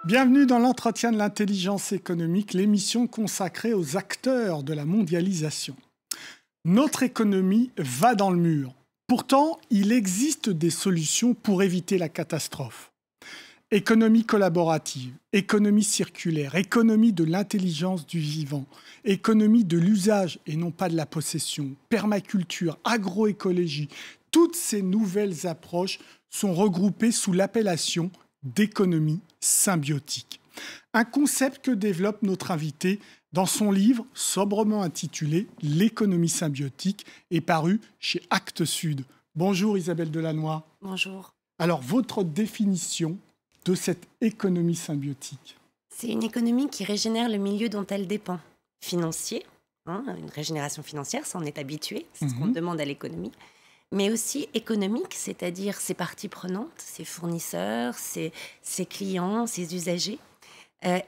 Bienvenue dans l'entretien de l'intelligence économique, l'émission consacrée aux acteurs de la mondialisation. Notre économie va dans le mur. Pourtant, il existe des solutions pour éviter la catastrophe. Économie collaborative, économie circulaire, économie de l'intelligence du vivant, économie de l'usage et non pas de la possession, permaculture, agroécologie, toutes ces nouvelles approches sont regroupées sous l'appellation d'économie symbiotique. Un concept que développe notre invité dans son livre sobrement intitulé « L'économie symbiotique » est paru chez Actes Sud. Bonjour Isabelle Delannoy. Bonjour. Alors, votre définition de cette économie symbiotique? C'est une économie qui régénère le milieu dont elle dépend. Financier, une régénération financière, ça on est habitué, c'est ce qu'on demande à l'économie. Mais aussi économique, c'est-à-dire ses parties prenantes, ses fournisseurs, ses clients, ses usagers.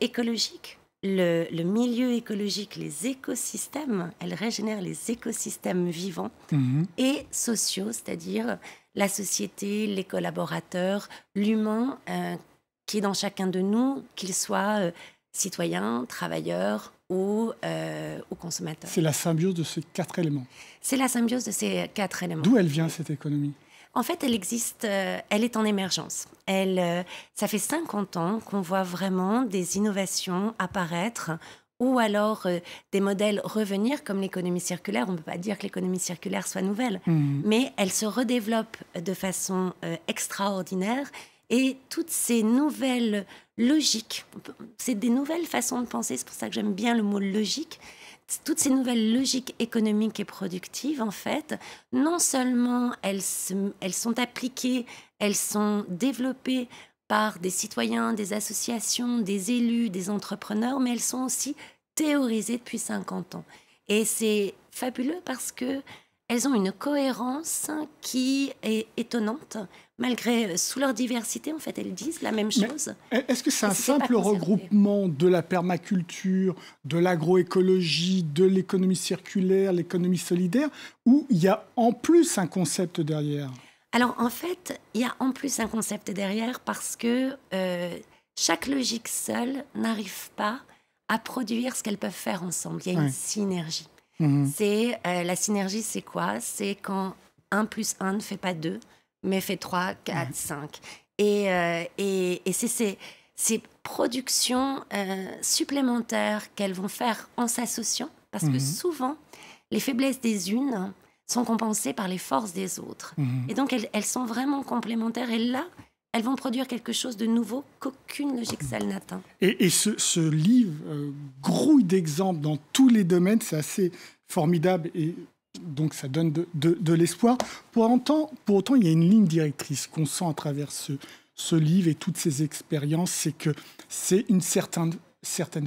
Écologique, le milieu écologique, les écosystèmes, elle régénère les écosystèmes vivants. Et sociaux, c'est-à-dire la société, les collaborateurs, l'humain qui est dans chacun de nous, qu'il soit citoyen, travailleur ou consommateur. C'est la symbiose de ces 4 éléments. C'est la symbiose de ces 4 éléments. D'où elle vient, cette économie? En fait, elle existe, elle est en émergence. Ça fait 50 ans qu'on voit vraiment des innovations apparaître ou alors des modèles revenir comme l'économie circulaire. On ne peut pas dire que l'économie circulaire soit nouvelle, mais elle se redéveloppe de façon extraordinaire. Et toutes ces nouvelles logiques, c'est des nouvelles façons de penser, c'est pour ça que j'aime bien le mot logique, toutes ces nouvelles logiques économiques et productives, en fait, non seulement elles sont appliquées, elles sont développées par des citoyens, des associations, des élus, des entrepreneurs, mais elles sont aussi théorisées depuis 50 ans. Et c'est fabuleux parce qu'elles ont une cohérence qui est étonnante. Malgré, sous leur diversité, en fait, elles disent la même chose. Mais est-ce que c'est un simple regroupement de la permaculture, de l'agroécologie, de l'économie circulaire, l'économie solidaire, ou il y a en plus un concept derrière? Alors, en fait, il y a en plus un concept derrière parce que chaque logique seule n'arrive pas à produire ce qu'elles peuvent faire ensemble. Il y a une synergie. La synergie, c'est quoi? C'est quand 1 + 1 ne fait pas 2, mais fait 3, 4, 5. Et c'est ces productions supplémentaires qu'elles vont faire en s'associant, parce que souvent, les faiblesses des unes sont compensées par les forces des autres. Et donc, elles sont vraiment complémentaires. Et là, elles vont produire quelque chose de nouveau qu'aucune logique seule n'atteint. Et ce livre grouille d'exemples dans tous les domaines. C'est assez formidable et donc ça donne de l'espoir. Pour autant, il y a une ligne directrice qu'on sent à travers ce livre et toutes ces expériences, c'est que c'est une certaine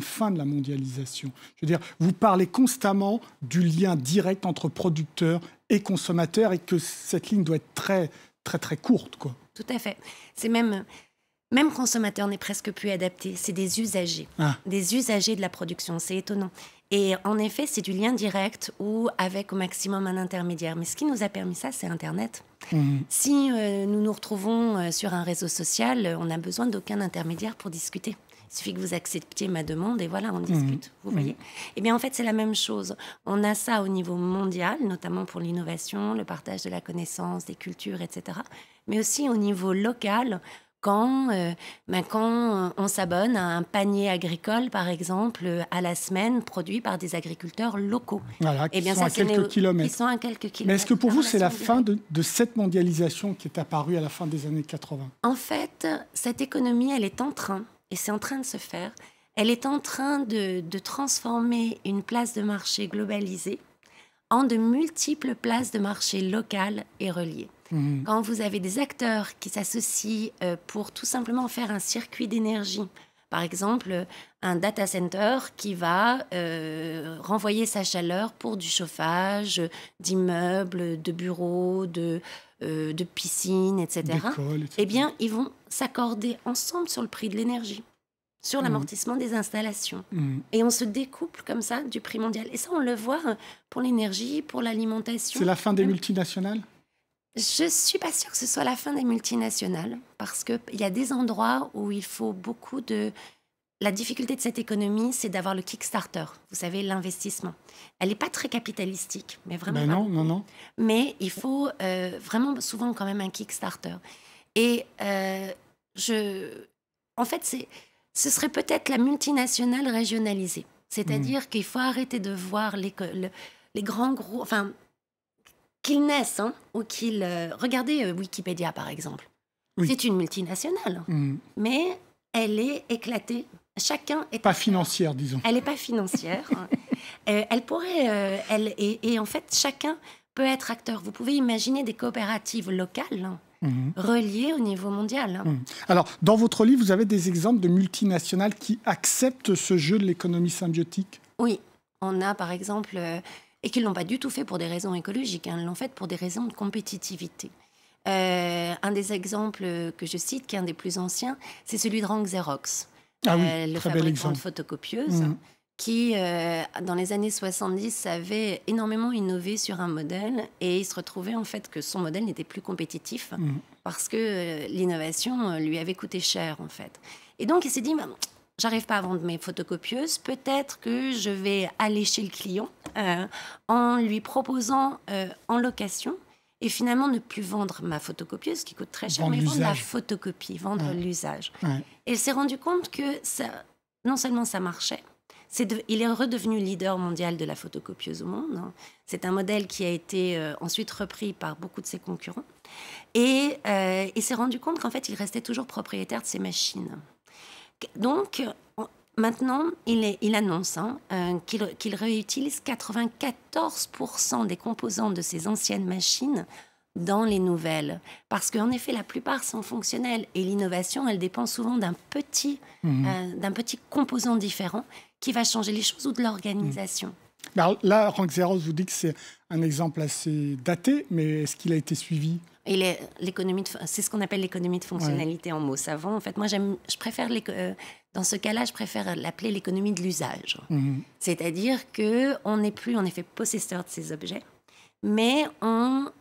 fin de la mondialisation. Je veux dire, vous parlez constamment du lien direct entre producteurs et consommateurs et que cette ligne doit être très, très, très courte, quoi. Tout à fait. C'est même consommateur n'est presque plus adapté. C'est des usagers. Des usagers de la production. C'est étonnant. Et en effet, c'est du lien direct ou avec au maximum un intermédiaire. Mais ce qui nous a permis ça, c'est Internet. Si nous nous retrouvons sur un réseau social, on n'a besoin d'aucun intermédiaire pour discuter. Il suffit que vous acceptiez ma demande et voilà, on discute, vous voyez. Eh bien, en fait, c'est la même chose. On a ça au niveau mondial, notamment pour l'innovation, le partage de la connaissance, des cultures, etc. Mais aussi au niveau local, quand on s'abonne à un panier agricole, par exemple, à la semaine, produit par des agriculteurs locaux. Voilà, qui sont à quelques kilomètres. Qui sont à quelques kilomètres. Mais est-ce que pour vous, c'est la fin de cette mondialisation qui est apparue à la fin des années 80? En fait, cette économie, elle est en train, et c'est en train de se faire, elle est en train de transformer une place de marché globalisée en de multiples places de marché locales et reliées. Quand vous avez des acteurs qui s'associent pour tout simplement faire un circuit d'énergie, par exemple un data center qui va renvoyer sa chaleur pour du chauffage, d'immeubles, de bureaux, de piscines, etc. Eh bien, ils vont s'accorder ensemble sur le prix de l'énergie, sur l'amortissement des installations. Et on se découple comme ça du prix mondial. Et ça, on le voit pour l'énergie, pour l'alimentation. C'est la fin des multinationales ? Je ne suis pas sûre que ce soit la fin des multinationales, parce qu'il y a des endroits où il faut beaucoup de... La difficulté de cette économie, c'est d'avoir le Kickstarter, vous savez, l'investissement. Elle n'est pas très capitalistique, mais vraiment Ben pas non, beaucoup. non, non. Mais il faut vraiment souvent quand même un Kickstarter. Et en fait, ce serait peut-être la multinationale régionalisée. C'est-à-dire qu'il faut arrêter de voir les grands groupes, enfin, qu'ils naissent, hein, ou qu'ils... regardez Wikipédia, par exemple. Oui. C'est une multinationale, mais elle est éclatée. Chacun est... Pas financière, disons. Elle n'est pas financière. Elle pourrait... et en fait, chacun peut être acteur. Vous pouvez imaginer des coopératives locales reliées au niveau mondial. Alors, dans votre livre, vous avez des exemples de multinationales qui acceptent ce jeu de l'économie symbiotique? Oui. On a, par exemple... et qui ne l'ont pas du tout fait pour des raisons écologiques. Ils l'ont fait pour des raisons de compétitivité. Un des exemples que je cite, qui est un des plus anciens, c'est celui de Rank Xerox. Ah oui, le très bel fabricant exemple. de photocopieuses, qui, dans les années 70, avait énormément innové sur un modèle et il se retrouvait en fait que son modèle n'était plus compétitif parce que l'innovation lui avait coûté cher en fait. Et donc il s'est dit, j'arrive pas à vendre mes photocopieuses, peut-être que je vais aller chez le client en lui proposant en location et finalement ne plus vendre ma photocopieuse qui coûte très cher, mais vendre la photocopie, vendre l'usage. Ouais. Et il s'est rendu compte que non seulement ça marchait, il est redevenu leader mondial de la photocopieuse au monde. C'est un modèle qui a été ensuite repris par beaucoup de ses concurrents. Et il s'est rendu compte qu'en fait, il restait toujours propriétaire de ses machines. Donc, maintenant, il annonce qu'il réutilise 94% des composants de ses anciennes machines dans les nouvelles. Parce qu'en effet, la plupart sont fonctionnelles. Et l'innovation, elle dépend souvent d'un petit composant différent qui va changer les choses ou de l'organisation. Alors là, Rank Xerox vous dit que c'est un exemple assez daté, mais est-ce qu'il a été suivi ? C'est ce qu'on appelle l'économie de fonctionnalité en mots savants. En fait, moi, je préfère dans ce cas-là, je préfère l'appeler l'économie de l'usage. C'est-à-dire qu'on n'est plus en effet possesseur de ces objets, mais on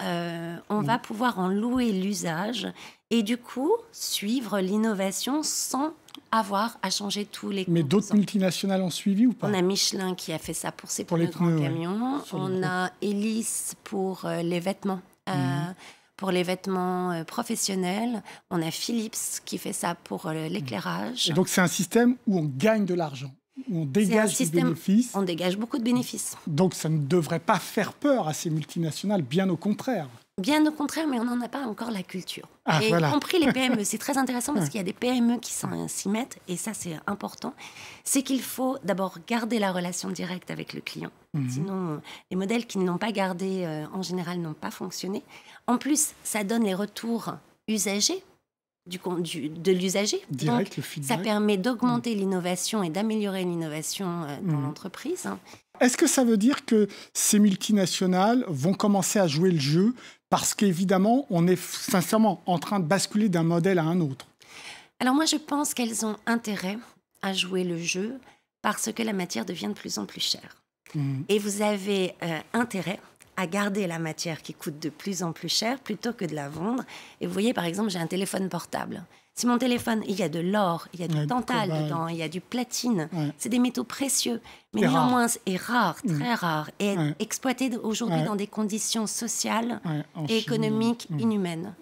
va pouvoir en louer l'usage et du coup suivre l'innovation sans avoir à changer tous les composants. Mais d'autres multinationales ont suivi ou pas ? On a Michelin qui a fait ça pour ses pneus grands camions. On a Elis pour les vêtements. Pour les vêtements professionnels, on a Philips qui fait ça pour l'éclairage. Et donc c'est un système où on gagne de l'argent, où on dégage des bénéfices. On dégage beaucoup de bénéfices. Donc ça ne devrait pas faire peur à ces multinationales, bien au contraire. Bien au contraire, mais on n'en a pas encore la culture. Y compris les PME. C'est très intéressant parce qu'il y a des PME qui s'y mettent, et ça c'est important. C'est qu'il faut d'abord garder la relation directe avec le client. Sinon, les modèles qui ne l'ont pas gardé, en général, n'ont pas fonctionné. En plus, ça donne les retours usagers de l'usager. Direct, donc, ça permet d'augmenter l'innovation et d'améliorer l'innovation dans l'entreprise. Est-ce que ça veut dire que ces multinationales vont commencer à jouer le jeu parce qu'évidemment, on est sincèrement en train de basculer d'un modèle à un autre ? Alors moi, je pense qu'elles ont intérêt à jouer le jeu parce que la matière devient de plus en plus chère. Et vous avez intérêt à garder la matière qui coûte de plus en plus cher plutôt que de la vendre. Et vous voyez, par exemple, j'ai un téléphone portable. Si mon téléphone, il y a de l'or, il y a du tantal dedans, il y a du platine, c'est des métaux précieux, mais néanmoins, et rares, très rares, et exploités aujourd'hui dans des conditions sociales et économiques inhumaines.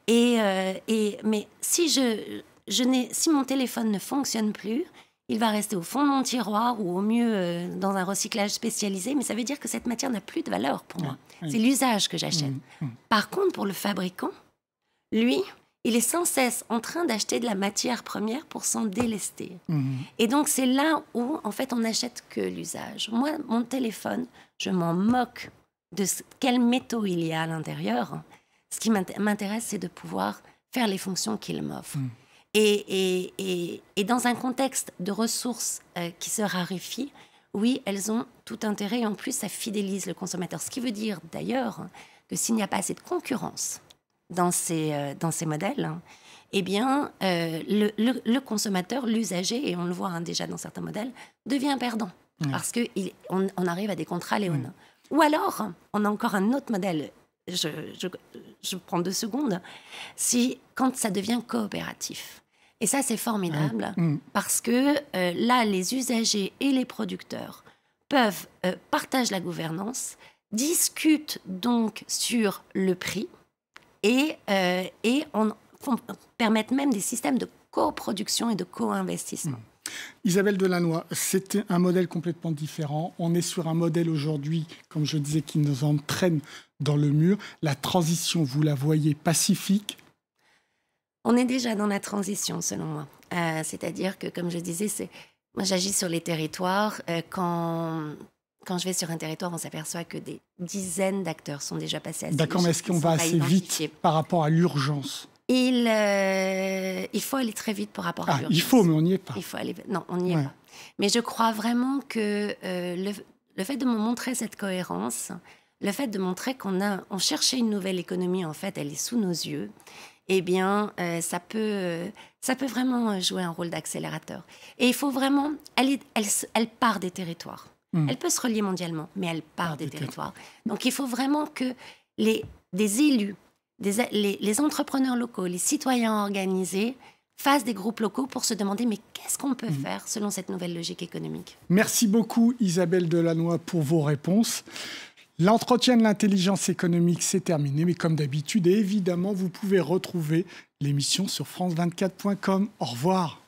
Mais si mon téléphone ne fonctionne plus, il va rester au fond de mon tiroir ou au mieux dans un recyclage spécialisé, mais ça veut dire que cette matière n'a plus de valeur pour moi. C'est l'usage que j'achète. Par contre, pour le fabricant, lui, il est sans cesse en train d'acheter de la matière première pour s'en délester. Et donc, c'est là où, en fait, on n'achète que l'usage. Moi, mon téléphone, je m'en moque de quels métaux il y a à l'intérieur. Ce qui m'intéresse, c'est de pouvoir faire les fonctions qu'il m'offre. Et dans un contexte de ressources qui se raréfient, oui, elles ont tout intérêt. Et en plus, ça fidélise le consommateur. Ce qui veut dire, d'ailleurs, que s'il n'y a pas assez de concurrence dans ces modèles, eh bien, le consommateur, l'usager, et on le voit déjà dans certains modèles, devient perdant. Parce qu'on arrive à des contrats léonins. Ou alors, on a encore un autre modèle je prends 2 secondes, quand ça devient coopératif. Et ça, c'est formidable parce que là, les usagers et les producteurs partagent la gouvernance, discutent donc sur le prix et permettent même des systèmes de coproduction et de co-investissement. Isabelle Delannoy, c'était un modèle complètement différent. On est sur un modèle aujourd'hui, comme je disais, qui nous entraîne dans le mur. La transition, vous la voyez pacifique? On est déjà dans la transition, selon moi. C'est-à-dire que, comme je disais, moi j'agis sur les territoires. Quand je vais sur un territoire, on s'aperçoit que des dizaines d'acteurs sont déjà passés à ce D'accord, mais est-ce qu'on va assez vite par rapport à l'urgence? Il faut aller très vite par rapport à l'urgence. Il faut, mais on n'y est pas. Non, on n'y est pas. Mais je crois vraiment que le fait de me montrer cette cohérence, le fait de montrer on cherchait une nouvelle économie, en fait, elle est sous nos yeux, eh bien, ça peut vraiment jouer un rôle d'accélérateur. Et il faut vraiment... Elle part des territoires. Elle peut se relier mondialement, mais elle part des territoires. Donc, il faut vraiment que des élus, les entrepreneurs locaux, les citoyens organisés fassent des groupes locaux pour se demander mais qu'est-ce qu'on peut faire selon cette nouvelle logique économique. Merci beaucoup Isabelle Delannoy pour vos réponses. L'entretien de l'intelligence économique, c'est terminé, mais comme d'habitude, évidemment, vous pouvez retrouver l'émission sur france24.com. Au revoir.